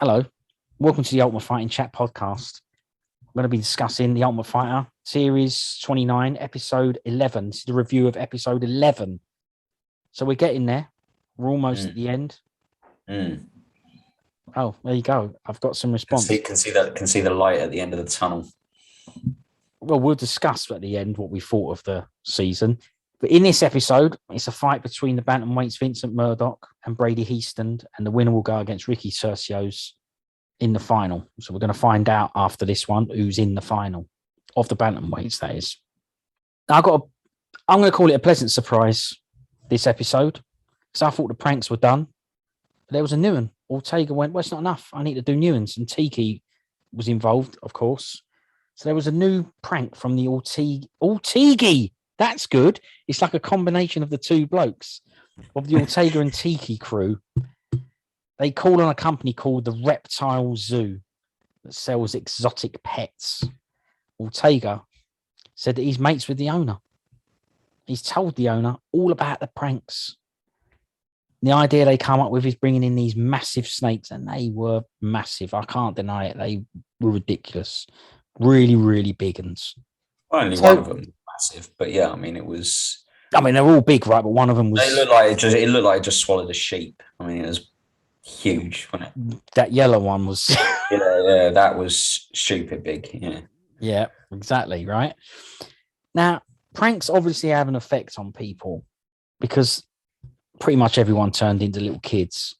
Hello, welcome to the Ultimate Fighting Chat podcast. I'm going to be discussing the Ultimate Fighter Series 29, Episode 11. This is the review of Episode 11. So we're getting there. We're almost at the end. Oh, there you go. I've got some response. Can see the light at the end of the tunnel. Well, we'll discuss at the end what we thought of the season. But in this episode, it's a fight between the Bantamweights Vincent Murdock and Brady Hiestand, and the winner will go against Ricky Cercios in the final. So we're going to find out after this one who's in the final of the Bantamweights, that is. I'm going to call it a pleasant surprise, this episode, because I thought the pranks were done. But there was a new one. Ortega went, well, it's not enough. I need to do new ones. And Tiki was involved, of course. So there was a new prank from the Ortega. That's good. It's like a combination of the two blokes, of the Ortega and Tiki crew. They call on a company called the Reptile Zoo that sells exotic pets. Ortega said that he's mates with the owner. He's told the owner all about the pranks. The idea they come up with is bringing in these massive snakes, and they were massive. I can't deny it. They were ridiculous. Really, really big ones. Only one of them massive, but yeah, I mean, it was. I mean, they're all big, right? But one of them was. It looked like it just swallowed a sheep. I mean, it was huge, wasn't it? That yellow one was. yeah, that was stupid big. Yeah, exactly. Right. Now, pranks obviously have an effect on people because pretty much everyone turned into little kids.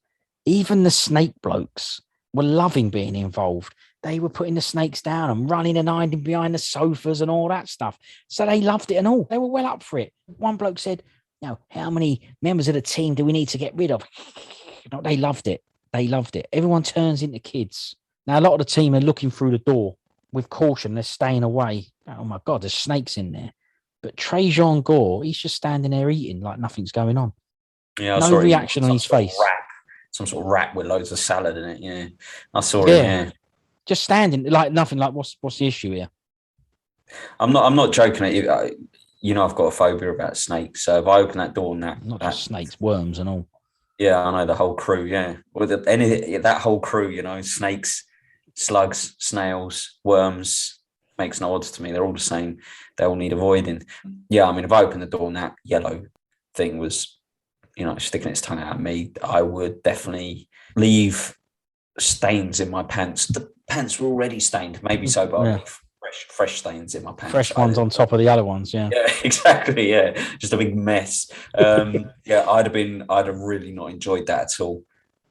Even the snake blokes were loving being involved. They were putting the snakes down and running and hiding behind the sofas and all that stuff. So they loved it and all. They were well up for it. One bloke said, how many members of the team do we need to get rid of? They loved it. They loved it. Everyone turns into kids. Now, a lot of the team are looking through the door with caution. They're staying away. Oh, my God, there's snakes in there. But Trajan Gore, he's just standing there eating like nothing's going on. Yeah, no reaction on his face. Some sort of wrap with loads of salad in it. Yeah, I saw it. Yeah, just standing like nothing. Like what's the issue here? I'm not joking at you. I've got a phobia about snakes. So if I open that door and not just snakes, worms and all. Yeah, I know the whole crew. Yeah, that whole crew. Snakes, slugs, snails, worms. Makes no odds to me. They're all the same. They all need avoiding. Yeah, I mean, if I open the door and that yellow thing was, sticking its tongue out at me, I would definitely leave stains in my pants. The pants were already stained, maybe so, but I'd leave fresh stains in my pants. Fresh ones on top of the other ones, yeah. Yeah, exactly, yeah. Just a big mess. Yeah, I'd have really not enjoyed that at all.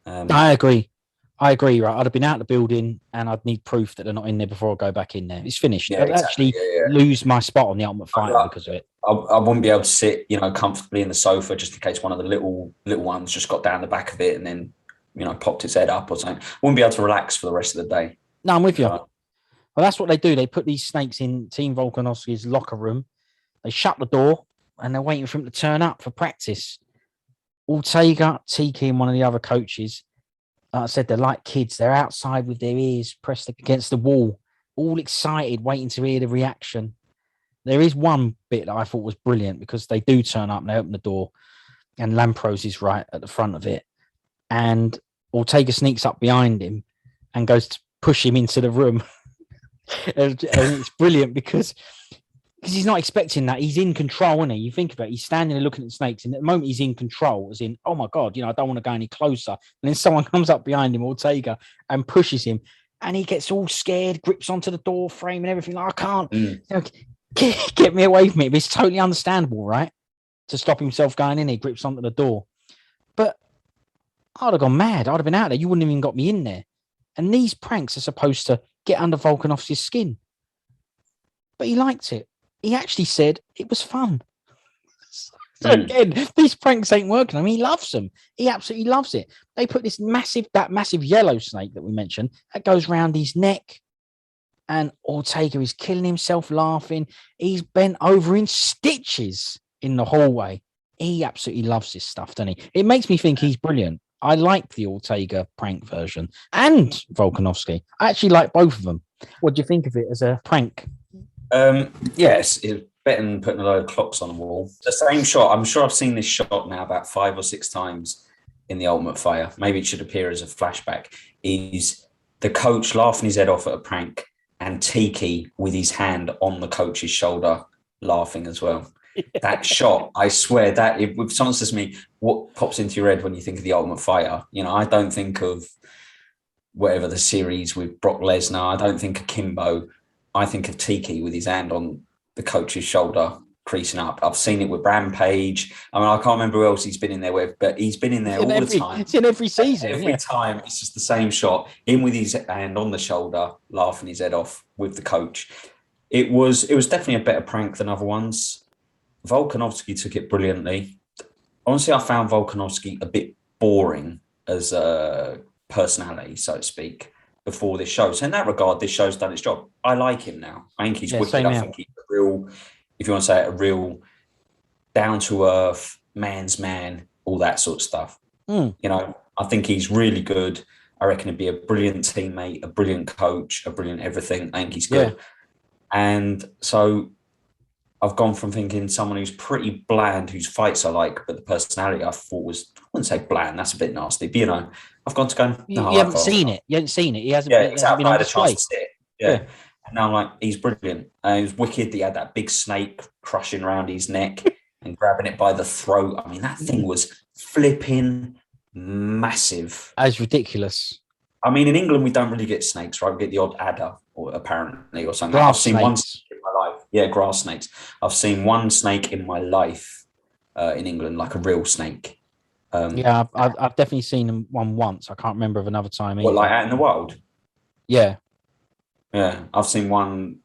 I agree, right? I'd have been out of the building and I'd need proof that they're not in there before I go back in there. It's finished. Yeah, I'd actually lose my spot on the Ultimate Fighter because of it. I wouldn't be able to sit, comfortably in the sofa just in case one of the little ones just got down the back of it and then, popped its head up or something. Wouldn't be able to relax for the rest of the day. No, I'm with you. Well, that's what they do. They put these snakes in Team Volkanovski's locker room. They shut the door and they're waiting for him to turn up for practice. Ortega, Tiki, and one of the other coaches, like I said, they're like kids. They're outside with their ears pressed against the wall, all excited, waiting to hear the reaction. There is one bit that I thought was brilliant because they do turn up and they open the door and Lampros is right at the front of it. And Ortega sneaks up behind him and goes to push him into the room. and it's brilliant because he's not expecting that. He's in control, isn't he? You think about it, he's standing there looking at the snakes, and at the moment he's in control, as in, oh my God, I don't want to go any closer. And then someone comes up behind him, Ortega, and pushes him, and he gets all scared, grips onto the door frame and everything. Like, I can't. Get me away from it. But it's totally understandable, right? To stop himself going in, he grips onto the door. But I'd have gone mad. I'd have been out there. You wouldn't have even got me in there. And these pranks are supposed to get under Volkanovski's skin. But he liked it. He actually said it was fun. So again, these pranks ain't working. I mean, he loves them. He absolutely loves it. They put that massive yellow snake that we mentioned, that goes round his neck. And Ortega is killing himself laughing. He's bent over in stitches in the hallway. He absolutely loves this stuff, doesn't he? It makes me think he's brilliant. I like the Ortega prank version and Volkanovski. I actually like both of them. What do you think of it as a prank? Yes, it's better than putting a load of clocks on the wall. The same shot. I'm sure I've seen this shot now about 5 or 6 times. in The Ultimate Fighter, maybe it should appear as a flashback, is the coach laughing his head off at a prank and Tiki with his hand on the coach's shoulder laughing as well. That shot, I swear that if someone says to me, what pops into your head when you think of The Ultimate Fighter? You know, I don't think of whatever the series with Brock Lesnar. I don't think of Kimbo. I think of Tiki with his hand on the coach's shoulder, creasing up. I've seen it with Rampage. I mean, I can't remember who else he's been in there with, but he's been in there all the time. It's in every season. Every time, it's just the same shot. Him with his hand on the shoulder, laughing his head off with the coach. It was definitely a better prank than other ones. Volkanovski took it brilliantly. Honestly, I found Volkanovski a bit boring as a personality, so to speak, before this show. So in that regard, this show's done its job. I like him now. I think he's wicked. I think he's a real, if you want to say it, a real down-to-earth, man's man, all that sort of stuff. You know, I think he's really good. I reckon he'd be a brilliant teammate, a brilliant coach, a brilliant everything. I think he's good. Yeah. And so I've gone from thinking someone who's pretty bland, whose fights I like, but the personality I thought was, I wouldn't say bland, that's a bit nasty, but you know, I've gone to go, no, you haven't seen it. You haven't seen it. He hasn't exactly. been I on had a chance to see it. Yeah. And now I'm like, he's brilliant. He was wicked. He had that big snake crushing around his neck and grabbing it by the throat. I mean, that thing was flipping massive. That was ridiculous. I mean, in England, we don't really get snakes, right? We get the odd adder, or apparently, or something. Grass I've seen snakes. one snake in my life. Yeah, grass snakes. I've seen one snake in my life in England, like a real snake. Yeah, I've definitely seen one once. I can't remember of another time. What, like out in the wild? Yeah. Yeah, I've seen one.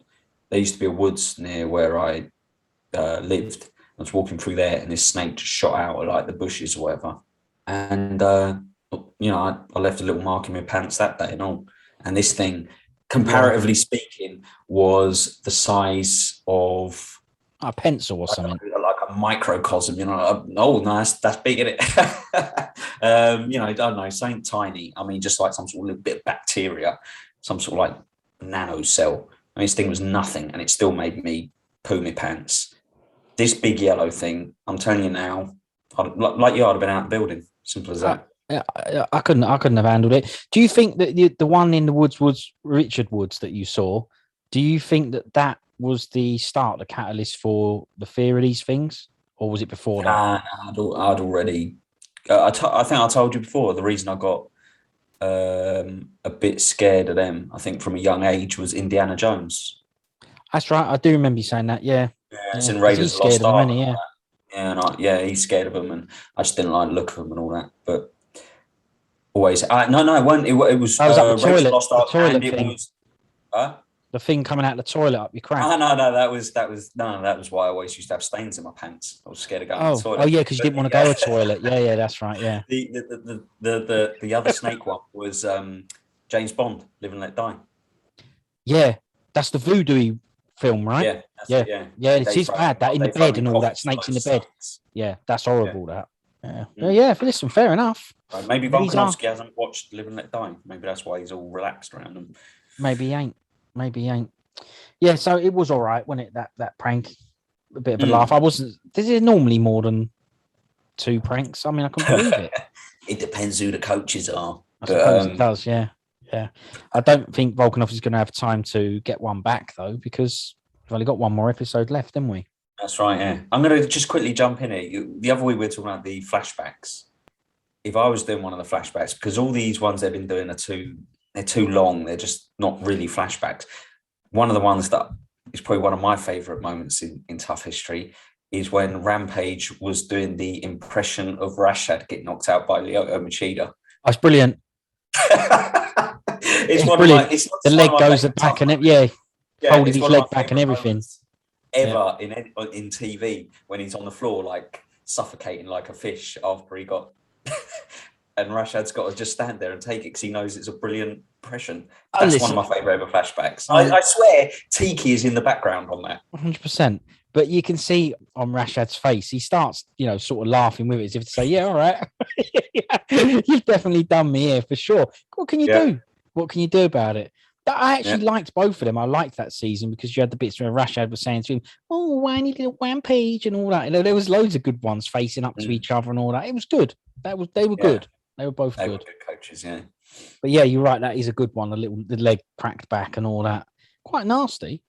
There used to be a woods near where I lived. I was walking through there, and this snake just shot out of like the bushes or whatever. And you know, I left a little mark in my pants that day and all. And this thing, comparatively speaking, was the size of a pencil or something, like a microcosm. You know, oh, nice, that's big, isn't it? You know, I don't know, something tiny. I mean, just like some sort of little bit of bacteria, some sort of like nano cell. I mean, this thing was nothing, and it still made me poo my pants. This big yellow thing, I'm telling you now, I'd have been out of the building. Simple as that. I couldn't have handled it. Do you think that the one in the woods was Richard Woods that you saw? Do you think that was the start, the catalyst for the fear of these things, or was it before that? I'd already. I think I told you before. The reason I got a bit scared of them, I think, from a young age, was Indiana Jones. That's right. I do remember you saying that. Yeah. It's in Raiders of the Lost Ark. Yeah, he's scared of them, and I just didn't like the look of them and all that. But always, no, it wasn't. It was Raiders of the Lost Ark, and it was the thing coming out of the toilet up your crack. No, that was why I always used to have stains in my pants. I was scared of going to the toilet. Oh yeah, because you didn't want to go to the toilet. Yeah, that's right. Yeah. The other snake one was James Bond, Live and Let Die. Yeah, that's the voodoo film, right? Yeah. It is bad. That in the bed and all that, snakes in the bed. Yeah, that's horrible. That. Yeah. Listen, fair enough. Right, maybe Volkanovski hasn't watched Live and Let Die. Maybe that's why he's all relaxed around them. Maybe he ain't. Yeah, so it was all right, wasn't it? That prank, a bit of a laugh. This is normally more than 2 pranks. I mean, I couldn't believe it. It depends who the coaches are. I suppose it does. Yeah. I don't think Volkanovski's going to have time to get one back though, because we've only got one more episode left, haven't we? That's right. Yeah. I'm going to just quickly jump in here. The other week we were talking about the flashbacks. If I was doing one of the flashbacks, because all these ones they've been doing they're too long. They're just not really flashbacks. One of the ones that is probably one of my favourite moments in TUF history is when Rampage was doing the impression of Rashad getting knocked out by Lyoto Machida. That's brilliant. It's brilliant. The leg goes back and folded his leg back and everything. Ever in TV when he's on the floor like suffocating like a fish after he got. And Rashad's got to just stand there and take it because he knows it's a brilliant impression. That's one of my favourite ever flashbacks. I swear Tiki is in the background on that. 100%. But you can see on Rashad's face, he starts, sort of laughing with it as if to say, yeah, all right. You've definitely done me here for sure. What can you do? What can you do about it? I actually liked both of them. I liked that season because you had the bits where Rashad was saying to him, "Oh, whiny little rampage," and all that. There was loads of good ones facing up to each other and all that. It was good. They were good. They were both They good. were good coaches, yeah. But yeah, you're right. That is a good one. The leg cracked back and all that. Quite nasty.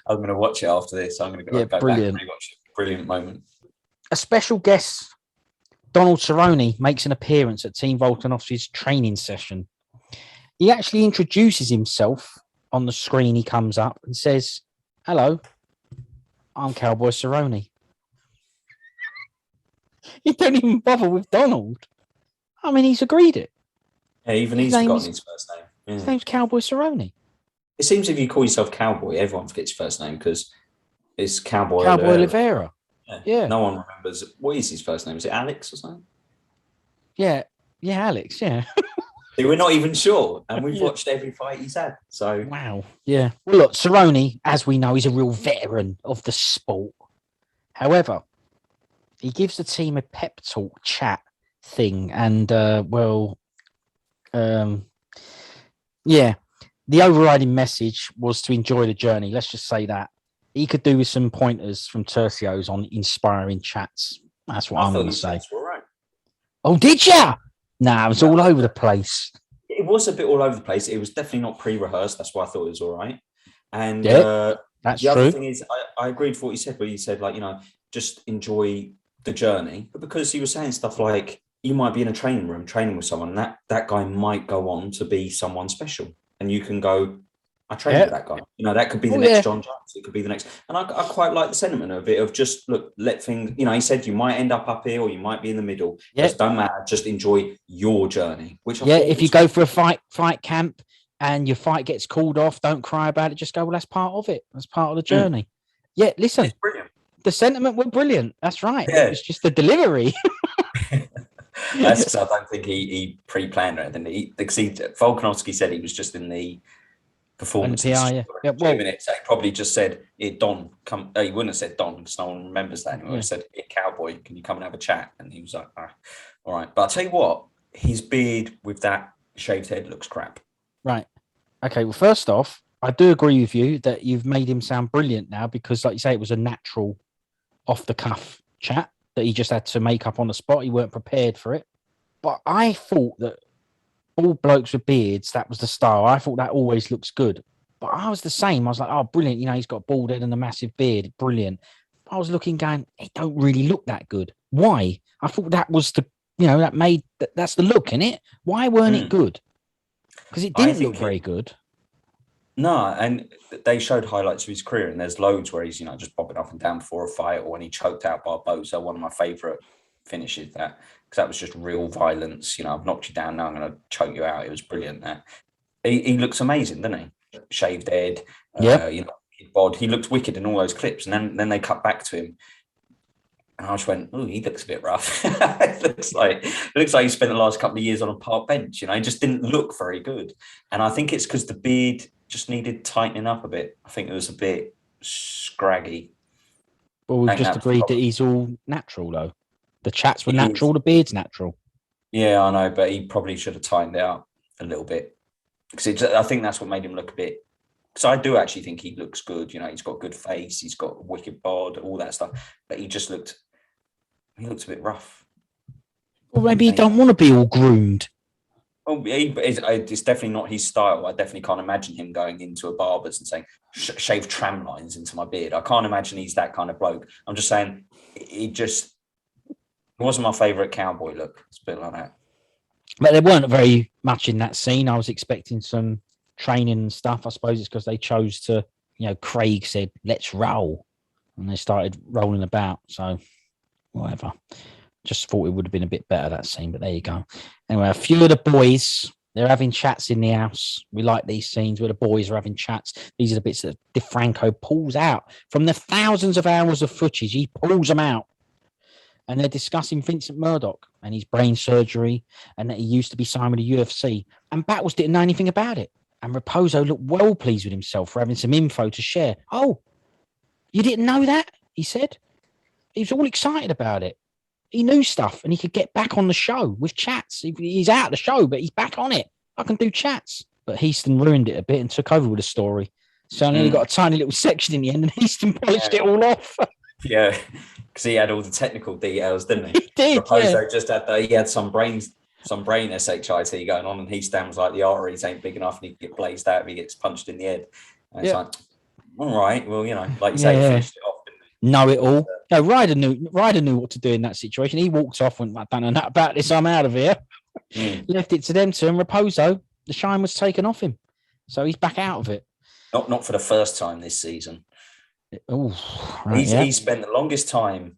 I'm going to watch it after this. I'm going to go back and rewatch it. Brilliant moment. A special guest, Donald Cerrone, makes an appearance at Team Volkanovski's training session. He actually introduces himself on the screen. He comes up and says, "Hello, I'm Cowboy Cerrone." He don't even bother with Donald. I mean, he's agreed it. Yeah, even he's forgotten his first name. Yeah. His name's Cowboy Cerrone. It seems if you call yourself Cowboy, everyone forgets your first name because it's Cowboy Oliveira. Yeah. No one remembers. What is his first name? Is it Alex or something? Yeah, Alex, yeah. See, we're not even sure. And we've watched every fight he's had. So wow. Yeah. Well, look, Cerrone, as we know, is a real veteran of the sport. However, he gives the team a pep talk chat thing. And, the overriding message was to enjoy the journey. Let's just say that. He could do with some pointers from Tercios on inspiring chats. That's what I'm going to say. Right. Oh, did ya? Nah, it was all over the place. It was a bit all over the place. It was definitely not pre-rehearsed. That's why I thought it was all right. And that's the true. Other thing is, I agreed with what he said, where he said, like, just enjoy the journey. But because he was saying stuff like, you might be in a training room training with someone, and that guy might go on to be someone special. And you can go, I trained with that guy. That could be the next John Jones. It could be the next. And I quite like the sentiment of it, of just, look, let things, he said you might end up here or you might be in the middle. Yeah. Just don't matter. Just enjoy your journey. If you go for a fight camp and your fight gets called off, don't cry about it. Just go, well, that's part of it. That's part of the journey. Yeah, listen. It's brilliant. The sentiment were brilliant. That's right. Yeah. It's just the delivery. That's because I don't think he pre-planned it. And Volkanovski said he was just in the performance. Yeah. 2 minutes. He probably just said, "Here, Don, come." He wouldn't have said Don because no one remembers that anymore. He said, "Here, Cowboy, can you come and have a chat?" And he was like, "All right." But I'll tell you what, his beard with that shaved head looks crap. Right. Okay. Well, first off, I do agree with you that you've made him sound brilliant now because, like you say, it was a natural, off-the-cuff chat that he just had to make up on the spot. He weren't prepared for it. But I thought that all blokes with beards, that was the style. I thought that always looks good. But I was the same. I was like, oh, brilliant. He's got a bald head and a massive beard. Brilliant. I was looking, going, it don't really look that good. Why? I thought that was that's the look, innit? Why weren't it good? Because it didn't look very good. No, and they showed highlights of his career, and there's loads where he's, just popping up and down before a fight, or when he choked out Barboza, one of my favourite finishes, because that was just real violence. I've knocked you down, now I'm going to choke you out. It was brilliant. That he looks amazing, doesn't he? Shaved head, bod. He looked wicked in all those clips, and then they cut back to him, and I just went, "Oh, he looks a bit rough." It looks like he spent the last couple of years on a park bench. He just didn't look very good, and I think it's because the beard just needed tightening up a bit. I think it was a bit scraggy. Well, we've just agreed that he's all natural, though. The chats were natural, the beard's natural. Yeah, I know, but he probably should have tightened it up a little bit. Because I think that's what made him look a bit... Because I do actually think he looks good. He's got a good face, he's got a wicked bod, all that stuff. But he just looked... He looks a bit rough. Well, maybe he don't want to be all groomed. Oh, it's definitely not his style. I definitely can't imagine him going into a barber's and saying, shave tram lines into my beard. I can't imagine he's that kind of bloke. I'm just saying, it wasn't my favourite cowboy look. It's a bit like that. But there weren't very much in that scene. I was expecting some training and stuff. I suppose it's because they chose to, Craig said, let's roll. And they started rolling about. So, whatever. Just thought it would have been a bit better, that scene, but there you go. Anyway, a few of the boys, they're having chats in the house. We like these scenes where the boys are having chats. These are the bits that DeFranco pulls out. From the thousands of hours of footage, he pulls them out. And they're discussing Vincent Murdock and his brain surgery and that he used to be signed with the UFC. And Battles didn't know anything about it. And Raposo looked well pleased with himself for having some info to share. Oh, you didn't know that? He said. He was all excited about it. He knew stuff and he could get back on the show with chats. He's out of the show, but he's back on it. I can do chats. but Hiestand ruined it a bit and took over with the story. So I only got a tiny little section in the end, and Hiestand polished it all off. Yeah, because he had all the technical details, didn't he? He did. Raposo just had some brain SHIT going on, and Hiestand was like, the arteries ain't big enough, and he get blazed out if he gets punched in the head. And it's like, all right, well, like you say, he finished it off. Know it all. No, Ryder knew what to do in that situation. He walked off and I don't know nothing about this. I'm out of here. Left it to them two, and Raposo, the shine was taken off him, so he's back out of it. Not for the first time this season. Right, he spent the longest time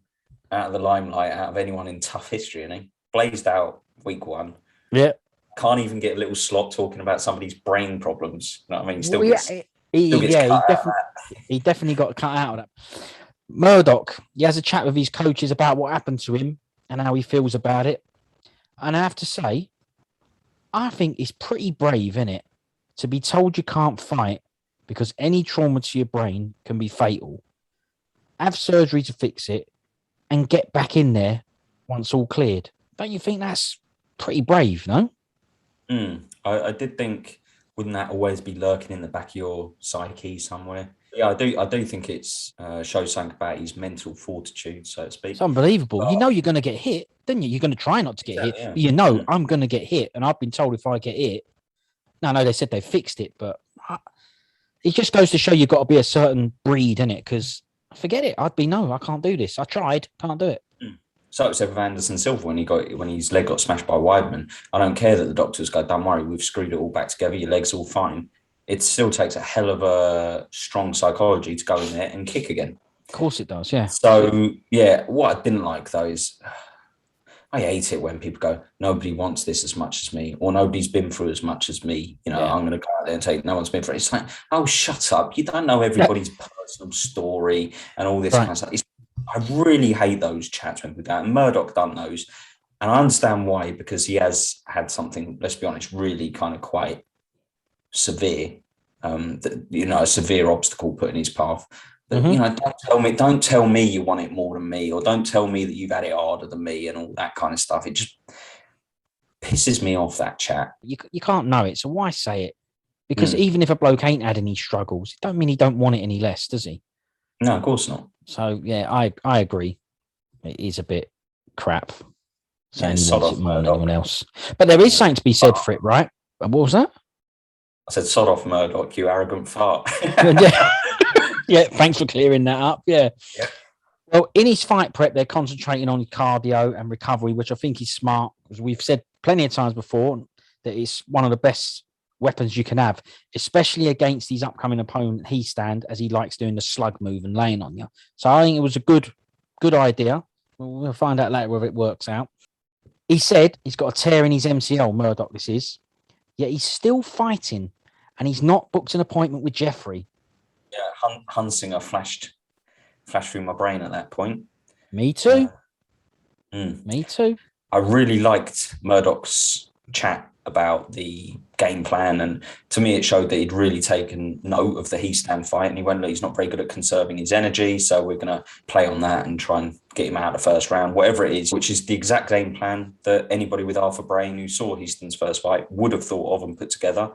out of the limelight out of anyone in TUF history, and he blazed out week 1. Yeah, can't even get a little slot talking about somebody's brain problems. You know what I mean? He definitely got cut out of that. Murdock, he has a chat with his coaches about what happened to him and how he feels about it. And I have to say, I think it's pretty brave, isn't it, to be told you can't fight because any trauma to your brain can be fatal. Have surgery to fix it and get back in there once all cleared. Don't you think that's pretty brave, no? I did think, wouldn't that always be lurking in the back of your psyche somewhere? Yeah, I do think it's shows something about his mental fortitude, so to speak. It's unbelievable. But, you're going to get hit, didn't you? You're going to try not to get hit. Yeah. But I'm going to get hit, and I've been told if I get hit. No, they said they fixed it, but it just goes to show you've got to be a certain breed, innit? Because forget it. I can't do this. I tried, can't do it. So it's with Anderson Silva when his leg got smashed by Weidman. I don't care that the doctors go, don't worry, we've screwed it all back together. Your leg's all fine. It still takes a hell of a strong psychology to go in there and kick again. Of course it does, yeah. So, what I didn't like, though, is I hate it when people go, nobody wants this as much as me, or nobody's been through as much as me. I'm going to go out there and take no one's been through it. It's like, oh, shut up. You don't know everybody's personal story and all this kind of stuff. I really hate those chats when people go, and Murdock done those. And I understand why, because he has had something, let's be honest, really kind of quite severe, a severe obstacle put in his path. But, don't tell me you want it more than me, or don't tell me that you've had it harder than me and all that kind of stuff. It just pisses me off, that chat. You can't know it, so why say it? Because even if a bloke ain't had any struggles, it don't mean he don't want it any less, does he? No, of course not. So, I agree. It is a bit crap saying he wants it more than anyone else. But there is something to be said for it, right? What was that? I said, sod off, Murdock, you arrogant fart. Yeah, thanks for clearing that up. Yeah. Well, in his fight prep, they're concentrating on cardio and recovery, which I think is smart, because we've said plenty of times before that it's one of the best weapons you can have, especially against his upcoming opponent, Hiestand, as he likes doing the slug move and laying on you. So I think it was a good idea. We'll find out later whether it works out. He said he's got a tear in his MCL, Murdock this is, yet he's still fighting, and he's not booked an appointment with Jeffrey. Yeah, Hunsinger flashed through my brain at that point. Me too. Me too. I really liked Murdock's chat about the game plan, and to me it showed that he'd really taken note of the Hiestand fight, and he went, he's not very good at conserving his energy, so we're going to play on that and try and get him out the first round, whatever it is, which is the exact game plan that anybody with half a brain who saw Hiestand's first fight would have thought of and put together.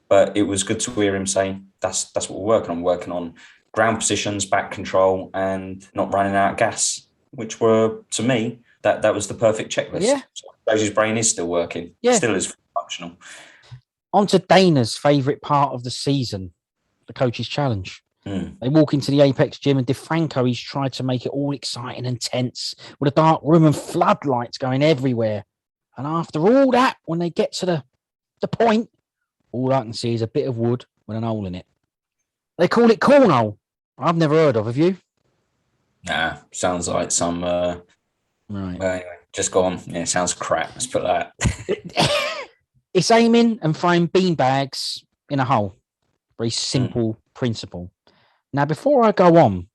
But it was good to hear him say, that's what we're working on. Working on ground positions, back control, and not running out of gas, which were, to me, that was the perfect checklist. Yeah. So his brain is still working. Yeah. Still is functional. On to Dana's favourite part of the season, the coach's challenge. They walk into the Apex gym, and DeFranco, he's tried to make it all exciting and tense with a dark room and floodlights going everywhere. And after all that, when they get to the point, all I can see is a bit of wood with an hole in it. They call it cornhole. I've never heard of. Have you? Nah, sounds like some... Right. Well, anyway, just go on. Yeah, sounds crap. Let's put that. It's aiming and throwing beanbags in a hole. Very simple principle. Now, before I go on,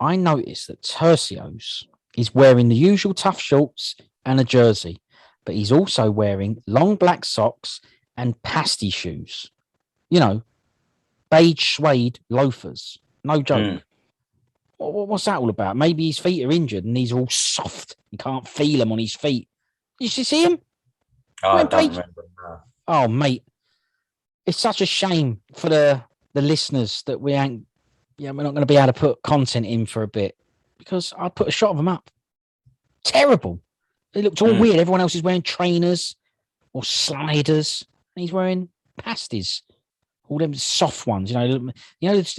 I noticed that Tercios is wearing the usual TUF shorts and a jersey, but he's also wearing long black socks and pasty shoes. Beige suede loafers. No joke. What's that all about? Maybe his feet are injured and these are all soft. You can't feel them on his feet. Did you see him? Oh, I don't remember. Oh, mate. it's such a shame for the listeners that we're not going to be able to put content in for a bit, because I put a shot of them up. Terrible. They looked all weird. Everyone else is wearing trainers or sliders, and he's wearing pasties. All them soft ones, the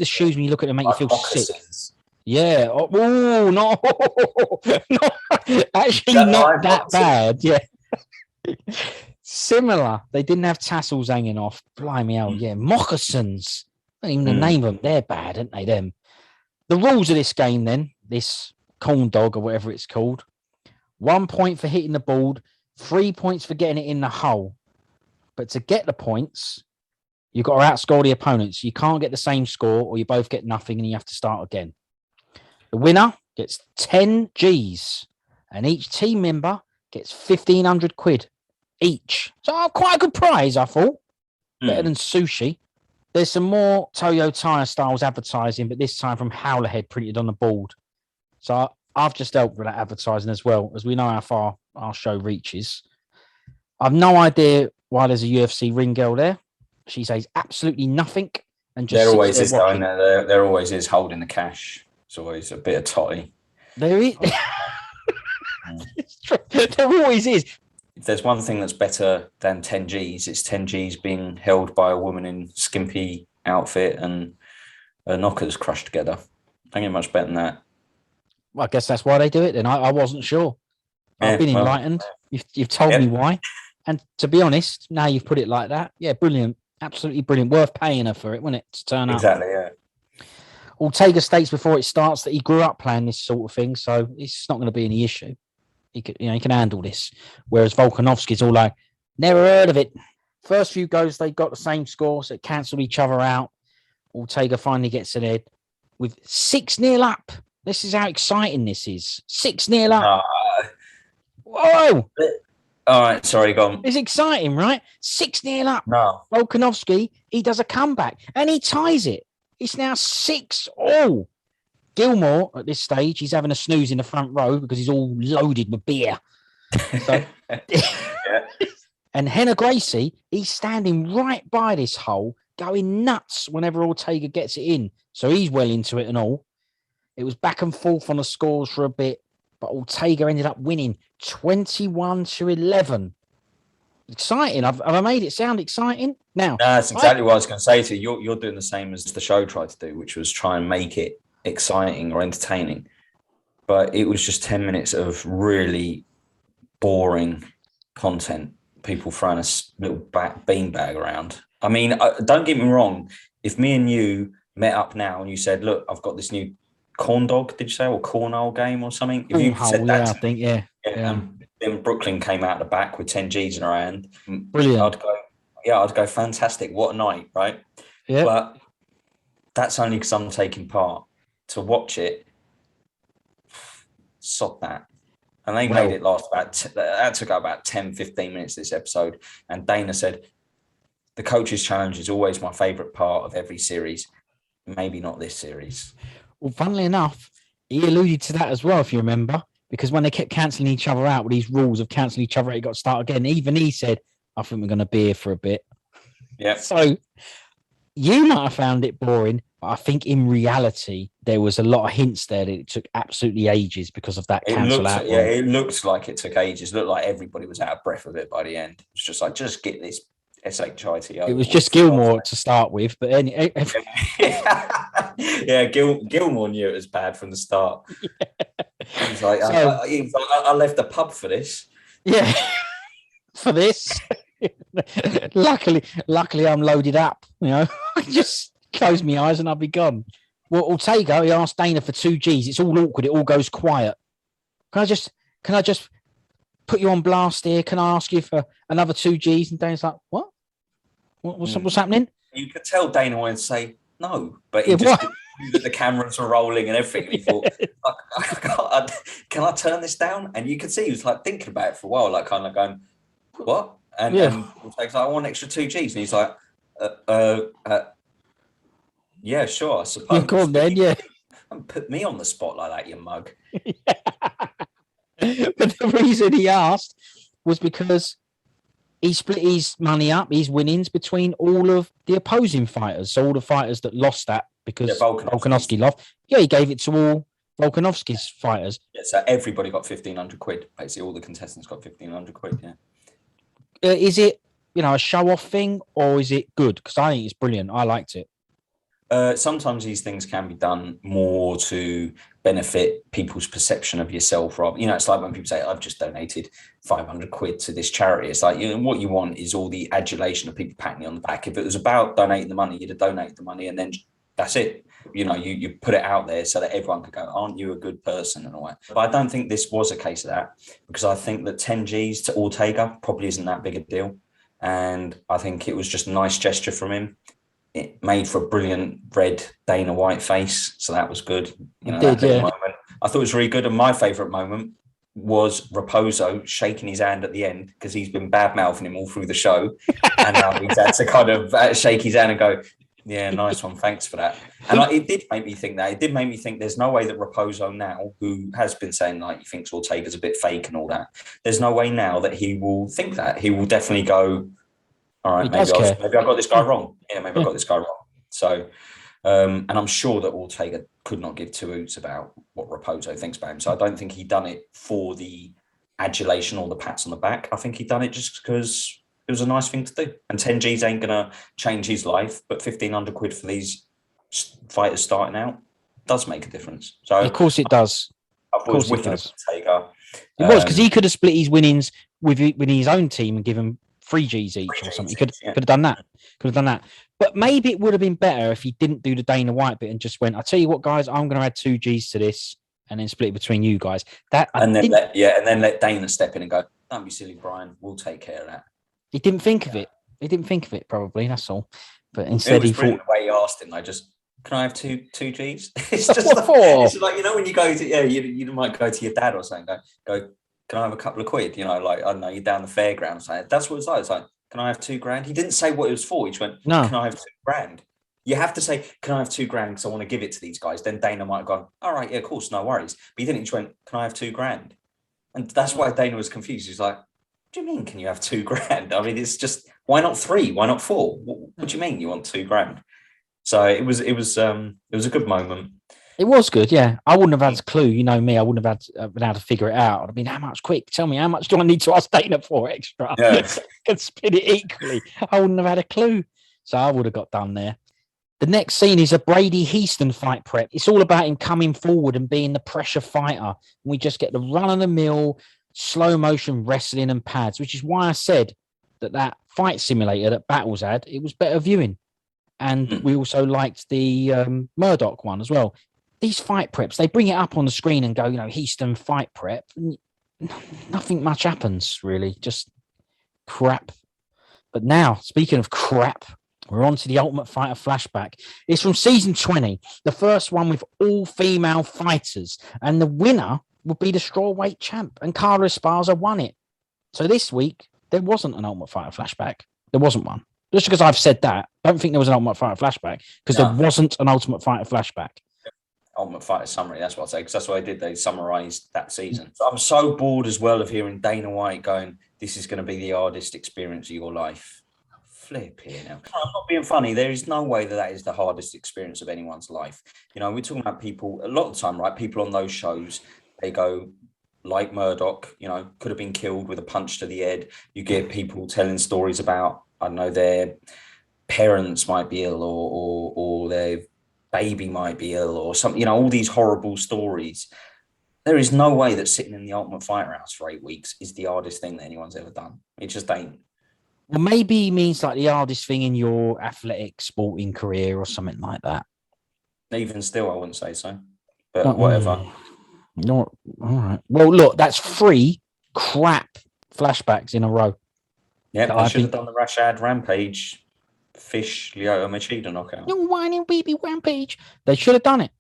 shoes when you look at them make you feel moccasins. sick. Yeah. Oh, no, no, actually not that bad. Yeah. Similar. They didn't have tassels hanging off. Blimey hell, yeah. Moccasins. Not even the name of them. They're bad, aren't they? Them. The rules of this game, then, this corn dog or whatever it's called. 1 point for hitting the board, 3 points for getting it in the hole. But to get the points, you've got to outscore the opponents. You can't get the same score, or you both get nothing and you have to start again. The winner gets 10 G's, and each team member gets 1,500 quid each. So quite a good prize, I thought. Better than sushi. There's some more Toyo Tire Styles advertising, but this time from Howlerhead printed on the board. So I've just helped with that advertising as well, as we know how far our show reaches. I've no idea why there's a UFC ring girl there. She says absolutely nothing. And just there always is, though, there always is holding the cash. It's always a bit of totty. There is. It's true. There always is. If there's one thing that's better than 10 G's, it's 10 G's being held by a woman in skimpy outfit and her knockers crushed together. Don't get much better than that. Well, I guess that's why they do it then. I wasn't sure. I've been enlightened. You've told me why. And to be honest, now you've put it like that. Yeah, brilliant. Absolutely brilliant. Worth paying her for it, wasn't it, to turn up? Exactly, yeah. Ortega states before it starts that he grew up playing this sort of thing, so it's not going to be any issue. He can handle this. Whereas Volkanovski's all like, never heard of it. First few goes, they got the same score, so it cancelled each other out. Ortega finally gets ahead with 6-0 up. This is how exciting this is. 6-0 up. Whoa! All right, sorry, go on. It's exciting, right? 6-0 up. No. Volkanovski, he does a comeback and he ties it. It's now 6-all. Gilmore, at this stage, he's having a snooze in the front row because he's all loaded with beer. So, And Henna Gracie, he's standing right by this hole, going nuts whenever Ortega gets it in. So he's well into it and all. It was back and forth on the scores for a bit, but Ortega ended up winning 21-11. Exciting. Have I made it sound exciting? Now, that's exactly what I was going to say to you. You're doing the same as the show tried to do, which was try and make it exciting or entertaining. But it was just 10 minutes of really boring content. People throwing a little beanbag around. I mean, don't get me wrong. If me and you met up now and you said, look, I've got this new corn dog, did you say, or cornhole game or something? If you said that, I think, yeah. Then Brooklyn came out the back with 10 G's in her hand. Brilliant. I'd go, fantastic. What a night, right? Yeah. But that's only because I'm taking part. To watch it, sod that. And they made it last that took about 10, 15 minutes this episode. And Dana said, the coach's challenge is always my favourite part of every series. Maybe not this series. Well, funnily enough, he alluded to that as well, if you remember, because when they kept cancelling each other out with these rules of cancelling each other out, it got to start again. Even he said, I think we're going to be here for a bit. Yeah. So you might have found it boring, but I think in reality, there was a lot of hints there that it took absolutely ages because of that cancel out. Yeah, it looked like it took ages. It looked like everybody was out of breath with it by the end. It was just like, just get this SHIT. It was just Gilmore to start with, but anyway. Yeah, Gilmore knew it was bad from the start. Yeah. He's like, I left the pub for this. Yeah, for this. Luckily, I'm loaded up. I just close my eyes and I'll be gone. Well, Ortega, he asked Dana for 2 G's. It's all awkward. It all goes quiet. Can I just put you on blast here? Can I ask you for another 2 G's? And Dana's like, what? What's happening? You could tell Dana wanted to say no, but he just knew that the cameras were rolling and everything. And he thought, can I turn this down? And you could see he was like thinking about it for a while, like kind of going, what? And Ortega's like, I want extra 2 G's. And he's like, yeah, sure, I suppose. Go on then, yeah. Don't put me on the spot like that, you mug. But the reason he asked was because he split his money up, his winnings between all of the opposing fighters. So all the fighters that lost that because Volkanovski lost, he gave it to all Volkanovski's fighters. Yeah, so everybody got 1,500 quid. Basically, all the contestants got 1,500 quid. Yeah. Is it a show off thing, or is it good? Because I think it's brilliant. I liked it. Sometimes these things can be done more to benefit people's perception of yourself. Rather, it's like when people say, "I've just donated 500 quid to this charity." It's like, what you want is all the adulation of people patting you on the back. If it was about donating the money, you'd have donated the money, and then that's it. You put it out there so that everyone could go, "Aren't you a good person?" and all that. But I don't think this was a case of that, because I think that 10 G's to Ortega probably isn't that big a deal, and I think it was just a nice gesture from him. It made for a brilliant red Dana White face, so that was good. That moment. I thought it was really good, and my favourite moment was Raposo shaking his hand at the end, because he's been bad mouthing him all through the show, and now he's had to kind of shake his hand and go, "Yeah, nice one, thanks for that." And it did make me think that. It did make me think there's no way that Raposo now, who has been saying like he thinks Ortega's a bit fake and all that, there's no way now that he will think that. He will definitely go, all right, maybe I got this guy wrong. Yeah, maybe I got this guy wrong. So, and I'm sure that Ortega could not give two hoots about what Raposo thinks about him. So I don't think he'd done it for the adulation or the pats on the back. I think he'd done it just because it was a nice thing to do. And 10 G's ain't going to change his life, but 1,500 quid for these fighters starting out does make a difference. So of course it does. I thought it was wicked of Ortega. It was, because he could have split his winnings with his own team and given 3 G's each or something. He could have done that. But maybe it would have been better if he didn't do the Dana White bit and just went, "I'll tell you what, guys, I'm going to add 2 G's to this," and then split it between you guys. And then let Dana step in and go, "Don't be silly, Brian. We'll take care of that." He didn't think of it. He didn't think of it, probably. That's all. But instead, he thought, the way he asked him, "Can I have two G's?" It's just it's like, when you go to you might go to your dad or something. Go. "Can I have a couple of quid?" I don't know, you're down the fairgrounds. That's what it's like. It's like, "Can I have $2,000?" He didn't say what it was for. He just went, "No. Can I have $2,000?" You have to say, "Can I have $2,000 because I want to give it to these guys?" Then Dana might have gone, "All right, yeah, of course, no worries." But he didn't. He just went, "Can I have $2,000?" And that's why Dana was confused. He's like, "What do you mean? Can you have $2,000?" I mean, it's just, why not 3? Why not 4? What do you mean you want $2,000? So it was a good moment. It was good, yeah. I wouldn't have had a clue. You know me, I wouldn't have been able to figure it out. I'd been, "How much? Quick, tell me, how much do I need to ask Dana for extra?" Yeah. And split it equally. I wouldn't have had a clue. So I would have got done there. The next scene is a Brady Hiestand fight prep. It's all about him coming forward and being the pressure fighter. We just get the run-of-the-mill, slow motion wrestling and pads, which is why I said that fight simulator that Battles had, it was better viewing. And we also liked the Murdock one as well. These fight preps, they bring it up on the screen and go, Hiestand fight prep. Nothing much happens, really. Just crap. But now, speaking of crap, we're on to the Ultimate Fighter flashback. It's from season 20, the first one with all female fighters. And the winner would be the strawweight champ. And Carla Esparza won it. So this week, there wasn't an Ultimate Fighter flashback. There wasn't one. Just because I've said that, I don't think there was an Ultimate Fighter flashback, because there wasn't an Ultimate Fighter flashback. Ultimate Fighter summary, that's what I'll say, because that's what they did. They summarised that season. So I'm so bored as well of hearing Dana White going, "This is going to be the hardest experience of your life." Flip here now. I'm not being funny. There is no way that is the hardest experience of anyone's life. We're talking about people, a lot of the time, right? People on those shows, they go, like Murdock, could have been killed with a punch to the head. You get people telling stories about, I don't know, their parents might be ill or their baby might be ill or something, all these horrible stories. There is no way that sitting in the Ultimate Fighter house for 8 weeks is the hardest thing that anyone's ever done. It just ain't. Well, maybe he means like the hardest thing in your athletic sporting career or something like that. Even still, I wouldn't say so. But whatever. Not all right. Well, look, that's 3 crap flashbacks in a row. Yeah, I should have done the Rashad Rampage Fish Lyoto Machida knockout. No whining baby Rampage. They should have done it.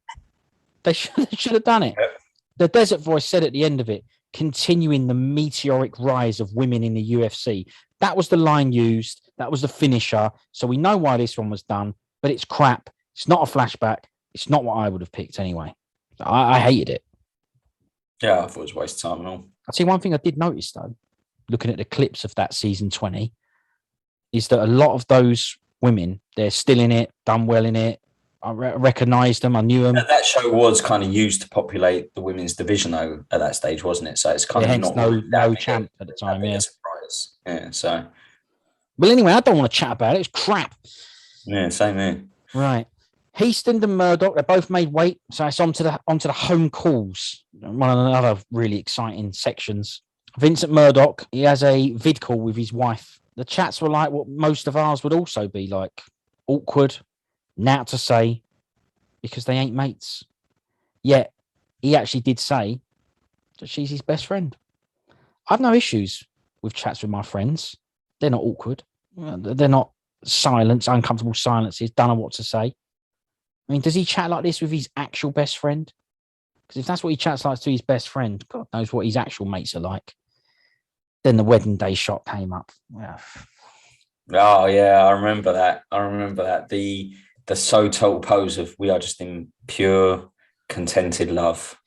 They should have done it. Yep. The Desert Voice said at the end of it, continuing the meteoric rise of women in the UFC. That was the line used. That was the finisher. So we know why this one was done, but it's crap. It's not a flashback. It's not what I would have picked anyway. I hated it. Yeah, I thought it was a waste of time and all. I'll tell you one thing I did notice, though. looking at the clips of that season 20, is that a lot of those women, they're still in it, done well in it. I recognised them. I knew them. That show was kind of used to populate the women's division, though, at that stage, wasn't it? So it's kind of hence not really no champ at the time. Yeah. Surprise. Yeah. So. Well, anyway, I don't want to chat about it. It's crap. Yeah. Same here. Right. Hiestand and Murdock, they both made weight. So it's onto the home calls. One of the other really exciting sections. Vincent Murdock, he has a vid call with his wife. The chats were like what most of ours would also be like. Awkward, not to say, because they ain't mates. Yet, he actually did say that she's his best friend. I've no issues with chats with my friends. They're not awkward. They're not uncomfortable silences, don't know what to say. I mean, does he chat like this with his actual best friend? Because if that's what he chats like to his best friend, God knows what his actual mates are like. Then the wedding day shot came up. Yeah. Oh yeah, I remember that. The so total pose of we are just in pure contented love.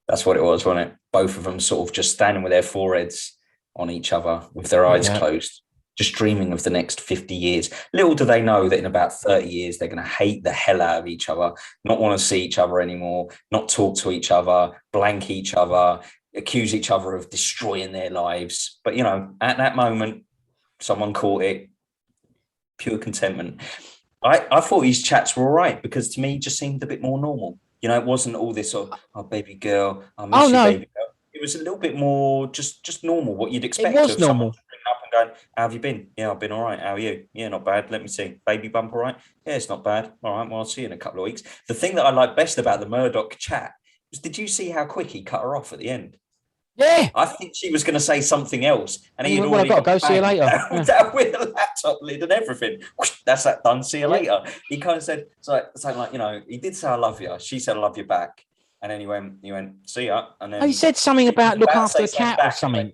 That's what it was, wasn't it? Both of them sort of just standing with their foreheads on each other with their eyes closed, just dreaming of the next 50 years. Little do they know that in about 30 years, they're going to hate the hell out of each other, not want to see each other anymore, not talk to each other, blank each other, accuse each other of destroying their lives. But, you know, at that moment, someone caught it. Pure contentment. I thought his chats were all right because to me, it just seemed a bit more normal. You know, it wasn't all this sort of, oh, baby girl, I miss you, baby girl. It was a little bit more just normal, what you'd expect. It was normal. Up and going, how have you been? Yeah, I've been all right. How are you? Yeah, not bad. Let me see. Baby bump, all right? Yeah, it's not bad. All right, well, I'll see you in a couple of weeks. The thing that I like best about the Murdock chat was, did you see how quick he cut her off at the end? Yeah. I think she was going to say something else. And he had already got to go, see you later. Down with the laptop lid and everything. That's that done, see you later. He kind of said, something like, you know, he did say, I love you. She said, I love you back. And then he went, see ya. And then he said something about look after the cat or something.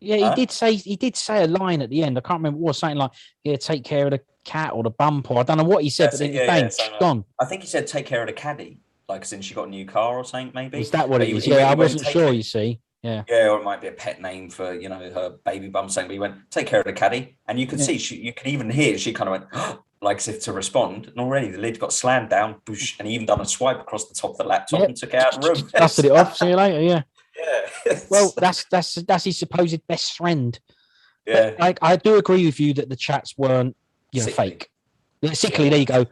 Yeah, he did say a line at the end. I can't remember what it was, something like, yeah, take care of the cat or the bump, or I don't know what he said, but then gone. I think he said take care of the caddy, like since she got a new car or something, maybe. Is that what it was? Yeah, I wasn't sure, you see. Yeah. Yeah, or it might be a pet name for, you know, her baby bum saying, but he went, take care of the caddy. And you could see, you could even hear, she kind of went, oh, like as if to respond. And already the lid got slammed down, boosh, and he even done a swipe across the top of the laptop and took it out of the room. Dusted it off, see you later, yeah. Yeah. Well, that's his supposed best friend. Yeah. But I do agree with you that the chats weren't, fake. Sickly, there you go.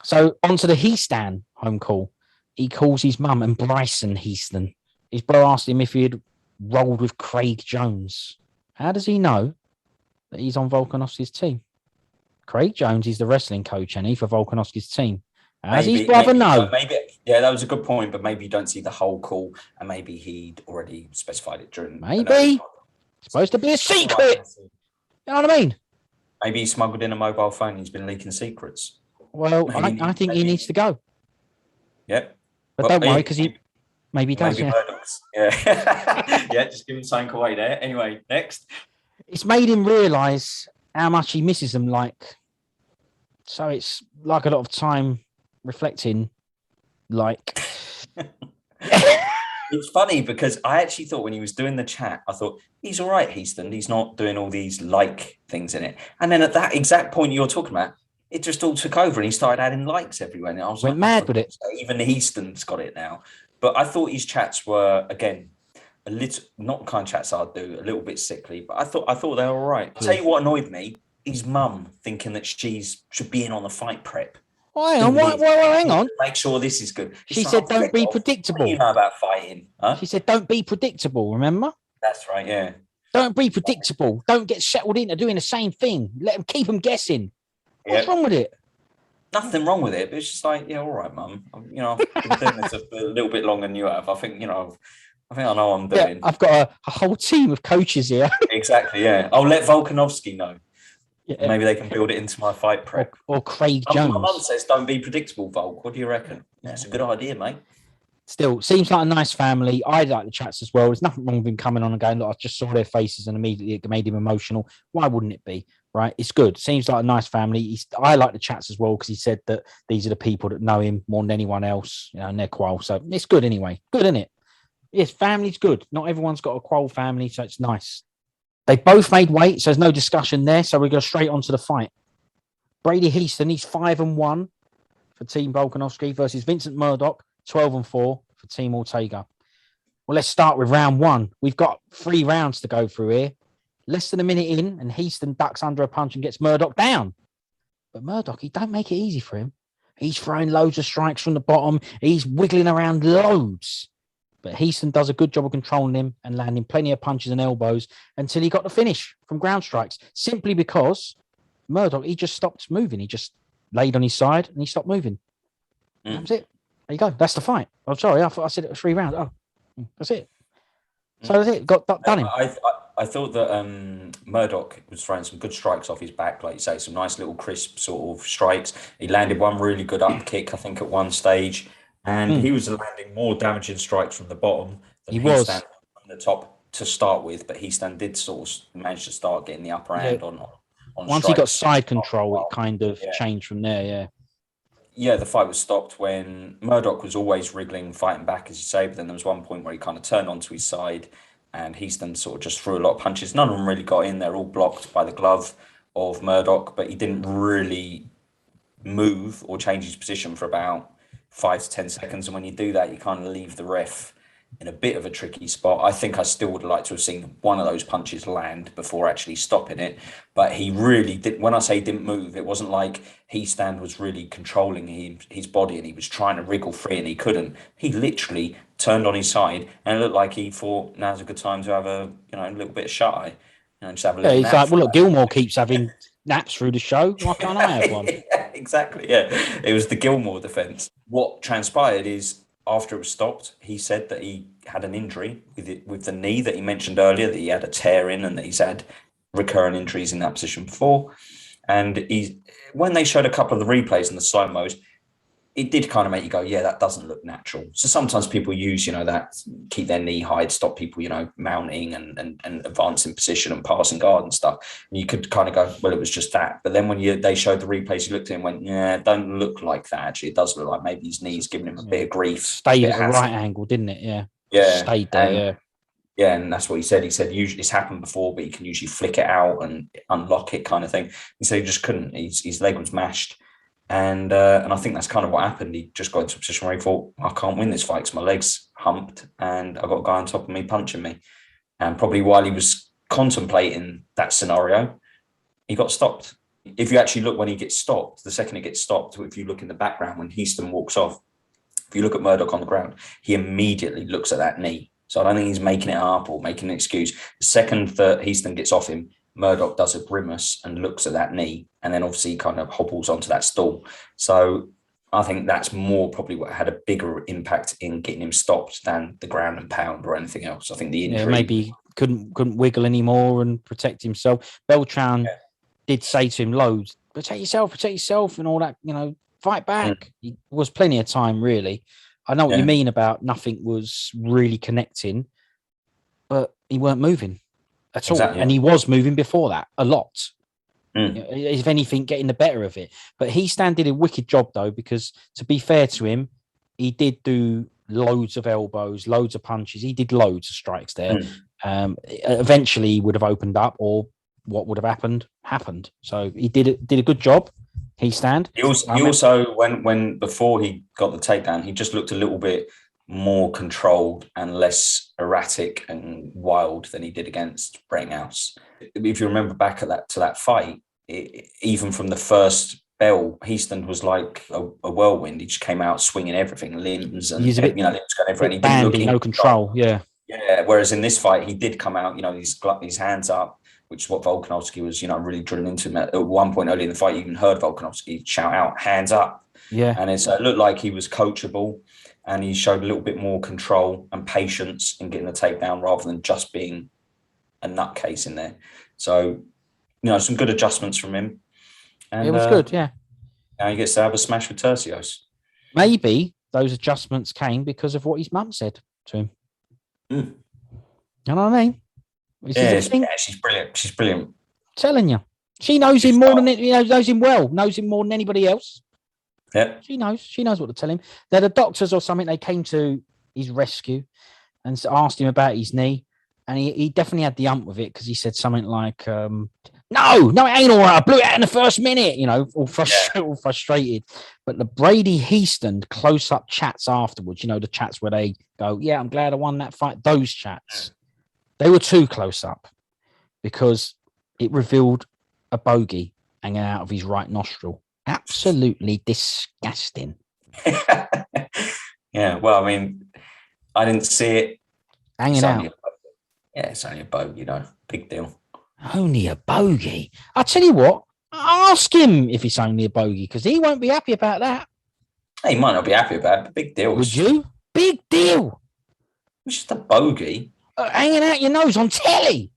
So onto the Hiestand home call. He calls his mum and Bryson Hiestand. His bro asked him if he had rolled with Craig Jones. How does he know that he's on Volkanovski's team? Craig Jones is the wrestling coach, and he for Volkanovski's team. How does his brother know? Maybe, yeah, that was a good point, but maybe you don't see the whole call, and maybe he'd already specified it during. Maybe it's supposed to be a secret. You know what I mean? Maybe he smuggled in a mobile phone. He's been leaking secrets. Well, I think he needs to go. Yep. But don't worry, because maybe he does. Yeah. Yeah, just give him something away there. Anyway, next. It's made him realise how much he misses them. Like, so it's like a lot of time reflecting. Like, it's funny because I actually thought when he was doing the chat, I thought he's all right, Hiestand. He's not doing all these like things in it. And then at that exact point you're talking about, it just all took over and he started adding likes everywhere. And I was went mad with it. Even Hiestand's got it now. But I thought his chats were, again, a little, not the kind of chats I'd do, a little bit sickly, but I thought they were all right. I'll tell you what annoyed me, his mum thinking that she should be in on the fight prep. Oh, hang on. Make sure this is good. She said, don't be predictable. What do you know about fighting? Huh? She said, don't be predictable, remember? That's right, yeah. Don't be predictable. Don't get settled into doing the same thing. Let them keep them guessing. What's wrong with it? Nothing wrong with it, but it's just like, yeah, all right, mum. You know, I've been doing this a little bit longer than you have. I think I know what I'm doing. Yeah, I've got a whole team of coaches here. Exactly, yeah. I'll let Volkanovski know. Yeah. Maybe they can build it into my fight prep. Or Craig Jones. My mum says, don't be predictable, Volk. What do you reckon? That's a good idea, mate. Still, seems like a nice family. I like the chats as well. There's nothing wrong with him coming on and going, look, I just saw their faces and immediately it made him emotional. Why wouldn't it be? Right? It's good. Seems like a nice family. I like the chats as well because he said that these are the people that know him more than anyone else, and they're qual. So it's good anyway. Good, isn't it? Yes, family's good. Not everyone's got a qual family, so it's nice. They both made weight, so there's no discussion there. So we go straight on to the fight. Brady Hiestand, he's 5-1 for Team Volkanovski versus Vincent Murdock, 12-4 for Team Ortega. Well, let's start with round one. We've got 3 rounds to go through here. Less than a minute in, and Hiestand ducks under a punch and gets Murdock down. But Murdock, he don't make it easy for him. He's throwing loads of strikes from the bottom. He's wiggling around loads. But Hiestand does a good job of controlling him and landing plenty of punches and elbows until he got the finish from ground strikes, simply because Murdock, he just stopped moving. He just laid on his side and he stopped moving. That was it. There you go. That's the fight. I'm sorry. I thought I said it was 3 rounds. Oh, that's it. So that's it. Got done him. I thought that Murdock was throwing some good strikes off his back, like you say, some nice little crisp sort of strikes. He landed one really good up kick, I think, at one stage. And he was landing more damaging strikes from the bottom than Hiestand from the top to start with. But Hiestand did sort of manage to start getting the upper hand on once strikes. He got side control, it kind of changed from there, Yeah, the fight was stopped when Murdock was always wriggling, fighting back, as you say. But then there was one point where he kind of turned onto his side and Hiestand sort of just threw a lot of punches. None of them really got in. They're all blocked by the glove of Murdock, but he didn't really move or change his position for about 5 to 10 seconds. And when you do that, you kind of leave the ref in a bit of a tricky spot. I think I still would like to have seen one of those punches land before actually stopping it. But he really did. When I say didn't move, it wasn't like Hiestand was really controlling his body and he was trying to wriggle free and he couldn't. He literally turned on his side and it looked like he thought now's a good time to have a little bit of shut eye. Just have a little he's like, well, look, Gilmore keeps having naps through the show. Why can't I have one? Yeah, exactly. Yeah, it was the Gilmore defense. What transpired is after it was stopped, he said that he had an injury with the knee that he mentioned earlier, that he had a tear in and that he's had recurrent injuries in that position before. And when they showed a couple of the replays and the slow-mos, it did kind of make you go, yeah, that doesn't look natural. So sometimes people use, that keep their knee high to stop people, mounting and advancing position and passing guard and stuff. And you could kind of go, well, it was just that. But then when they showed the replays, you looked at it and went, yeah, it don't look like that. Actually, it does look like maybe his knee's giving him a bit of grief. Stayed at the right angle, didn't it? Yeah. Yeah. Stayed there, Yeah, and that's what he said. He said usually it's happened before, but he can usually flick it out and unlock it, kind of thing. He said he just couldn't. His leg was mashed. And I think that's kind of what happened. He just got into a position where he thought, I can't win this fight because my leg's humped and I've got a guy on top of me punching me. And probably while he was contemplating that scenario, he got stopped. If you actually look when he gets stopped, the second he gets stopped, if you look in the background when Hiestand walks off, if you look at Murdock on the ground, he immediately looks at that knee. So I don't think he's making it up or making an excuse. The second that Hiestand gets off him, Murdock does a grimace and looks at that knee and then obviously kind of hobbles onto that stool. So I think that's more probably what had a bigger impact in getting him stopped than the ground and pound or anything else. I think the injury... Yeah, maybe couldn't wiggle anymore and protect himself. Beltran did say to him loads, protect yourself and all that, fight back. It was plenty of time, really. I know what you mean about nothing was really connecting, but he weren't moving at all. And he was moving before that a lot. If anything, getting the better of it. But Hiestand did a wicked job, though, because to be fair to him, he did do loads of elbows, loads of punches. He did loads of strikes there. Eventually, he would have opened up, or what would have happened. So he did a good job. Hiestand. He also when before he got the takedown, he just looked a little bit more controlled and less erratic and wild than he did against House. If you remember back to that fight, even from the first bell, Hiestand was like a whirlwind. He just came out swinging everything, limbs and limbs going everywhere. He didn't look no control. Yeah. Whereas in this fight, he did come out, his hands up, which is what Volkanovski was, really drilling into him. At one point early in the fight, you even heard Volkanovski shout out, hands up. Yeah. And it looked like he was coachable and he showed a little bit more control and patience in getting the takedown rather than just being a nutcase in there. So, some good adjustments from him. And, it was good, yeah. Now he gets to have a smash with Tercios. Maybe those adjustments came because of what his mum said to him. You know what I mean? She's brilliant. She's brilliant. Telling you, she knows him more than knows him well. Knows him more than anybody else. Yeah, she knows. She knows what to tell him. They're the doctors or something. They came to his rescue and asked him about his knee, And he definitely had the ump with it because he said something like, no, it ain't all right. I blew it out in the first minute, all frustrated. But the Brady Hiestand close-up chats afterwards, the chats where they go, yeah, I'm glad I won that fight. Those chats, they were too close up because it revealed a bogey hanging out of his right nostril. Absolutely disgusting. Yeah, well, I mean, I didn't see it. Hanging out. It's only a bogey, big deal. Only a bogey? I'll tell you what, ask him if it's only a bogey because he won't be happy about that. He might not be happy about it, but big deal. Would you? Big deal. It's just a bogey. Hanging out your nose on telly.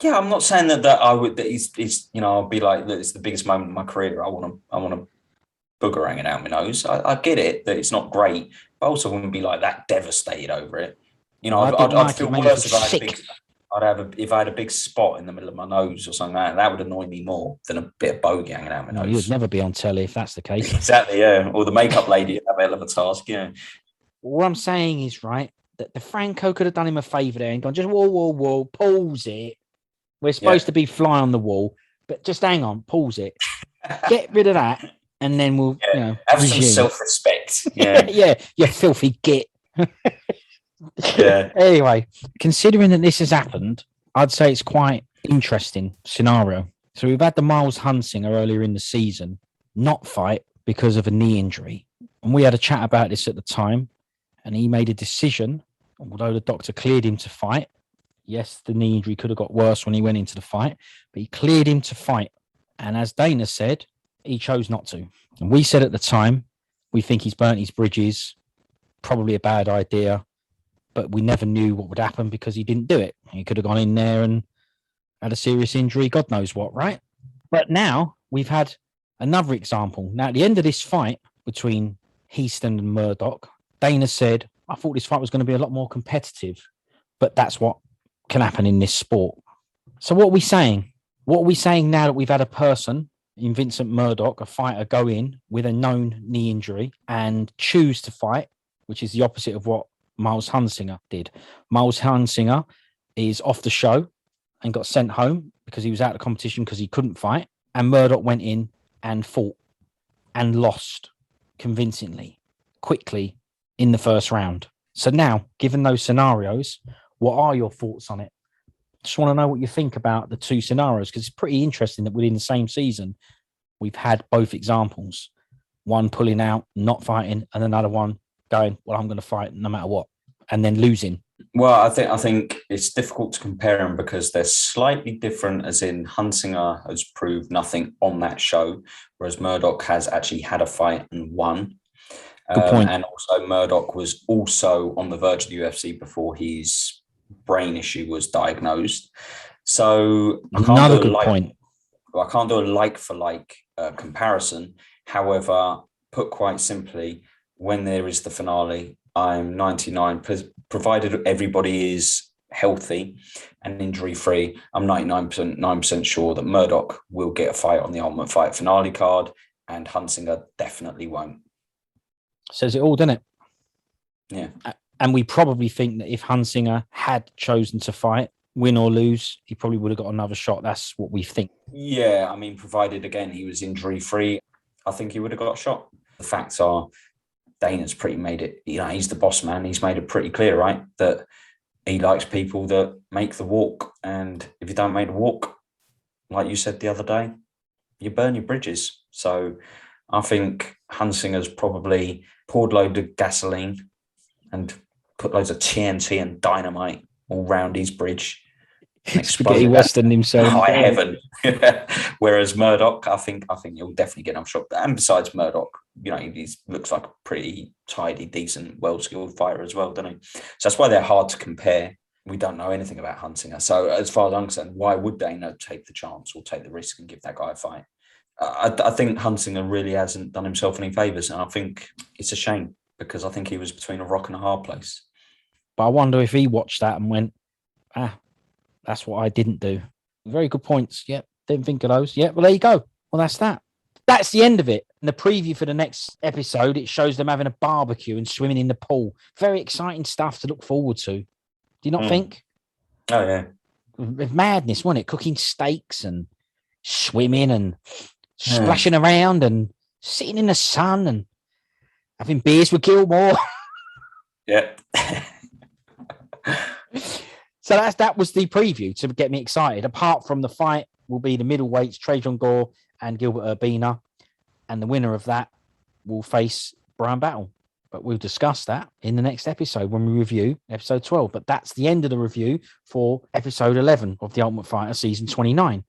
Yeah, I'm not saying that I would. That he's I'll be like, look, it's the biggest moment of my career. I want a booger hanging out my nose. I get it that it's not great, but I also wouldn't be like that devastated over it. I'd feel worse if I had a big spot in the middle of my nose or something like that. That would annoy me more than a bit of bogey hanging out my nose. You'd never be on telly if that's the case. Exactly, yeah. Or the makeup lady would have a hell of a task, yeah. What I'm saying is, right, that the Franco could have done him a favour there and gone, just whoa, pause it. We're supposed to be fly on the wall, but just hang on, pause it. Get rid of that, and then we'll, have some self-respect. Yeah, yeah, you filthy git. Yeah. Anyway, considering that this has happened, I'd say it's quite interesting scenario. So we've had the Miles Hunsinger earlier in the season not fight because of a knee injury, and we had a chat about this at the time, and he made a decision. Although the doctor cleared him to fight, yes, the knee injury could have got worse when he went into the fight, but he cleared him to fight. And as Dana said, he chose not to. And we said at the time, we think he's burnt his bridges, probably a bad idea, but we never knew what would happen because he didn't do it. He could have gone in there and had a serious injury, God knows what, right? But now we've had another example. Now, at the end of this fight between Hiestand and Murdock, Dana said, I thought this fight was going to be a lot more competitive, but that's what can happen in this sport. So what are we saying? What are we saying now that we've had a person in Vincent Murdock, a fighter, go in with a known knee injury and choose to fight, which is the opposite of what Miles Hunsinger did. Miles Hunsinger is off the show and got sent home because he was out of competition because he couldn't fight. And Murdock went in and fought and lost convincingly, quickly in the first round. So now, given those scenarios, what are your thoughts on it? Just want to know what you think about the two scenarios because it's pretty interesting that within the same season, we've had both examples. One pulling out, not fighting, and another one going, well, I'm going to fight no matter what, and then losing. Well, I think it's difficult to compare them because they're slightly different, as in Hunsinger has proved nothing on that show, whereas Murdock has actually had a fight and won. Good point. And also Murdock was also on the verge of the UFC before his brain issue was diagnosed. So another good point. I can't do a like-for-like comparison. However, put quite simply, when there is the finale, I'm 99, provided everybody is healthy and injury-free, I'm 99% sure that Murdock will get a fight on the Ultimate Fight finale card and Hunsinger definitely won't. Says it all, doesn't it? Yeah. And we probably think that if Hunsinger had chosen to fight, win or lose, he probably would have got another shot. That's what we think. Yeah, I mean, provided, again, he was injury-free, I think he would have got a shot. The facts are, Dana's pretty made it, he's the boss man. He's made it pretty clear, right, that he likes people that make the walk. And if you don't make the walk, like you said the other day, you burn your bridges. So I think Hunsinger's probably poured loads of gasoline and put loads of TNT and dynamite all round his bridge. Spaghetti Western himself. High heaven. Whereas Murdock, I think he'll definitely get him shot. And besides Murdock, he looks like a pretty tidy, decent, well-skilled fighter as well, doesn't he? So that's why they're hard to compare. We don't know anything about Hunsinger. So as far as I'm concerned, why would Dana take the chance or take the risk and give that guy a fight? I think Hunsinger really hasn't done himself any favours, and I think it's a shame because I think he was between a rock and a hard place. But I wonder if he watched that and went, that's what I didn't do. Very good points. Yep, didn't think of those. Yeah, well, there you go. Well, that's that. That's the end of it. And the preview for the next episode, it shows them having a barbecue and swimming in the pool. Very exciting stuff to look forward to. Do you not think? Oh yeah. With madness, wasn't it? Cooking steaks and swimming and Yeah. splashing around and sitting in the sun and having beers with Gilmore. Yeah. So that was the preview to get me excited. Apart from the fight will be the middleweights, Trajan Gore and Gilbert Urbina. And the winner of that will face Brian Battle. But we'll discuss that in the next episode when we review episode 12. But that's the end of the review for episode 11 of The Ultimate Fighter season 29.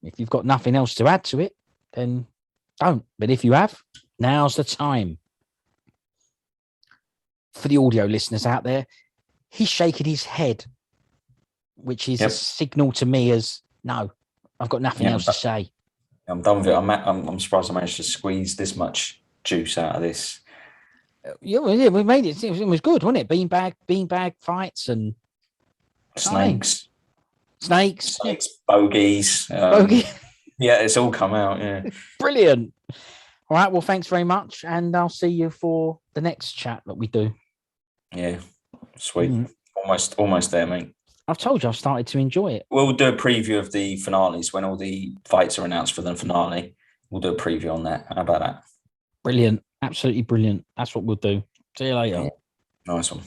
If you've got nothing else to add to it, then don't. But if you have, now's the time. For the audio listeners out there, he's shaking his head, which is a signal to me as, no, I've got nothing else to say. I'm done with it. I'm surprised I managed to squeeze this juice out of this. Yeah, we made it. It was good, wasn't it? Beanbag fights and snakes, bogeys. Yeah, it's all come out. Yeah, brilliant. All right, well, thanks very much, and I'll see you for the next chat that we do. Yeah, sweet. Almost there, mate. I've told you I've started to enjoy it. We'll do a preview of the finales when all the fights are announced for the finale. We'll do a preview on that. How about that? Brilliant. Absolutely brilliant. That's what we'll do. See you later. Yeah. Nice one.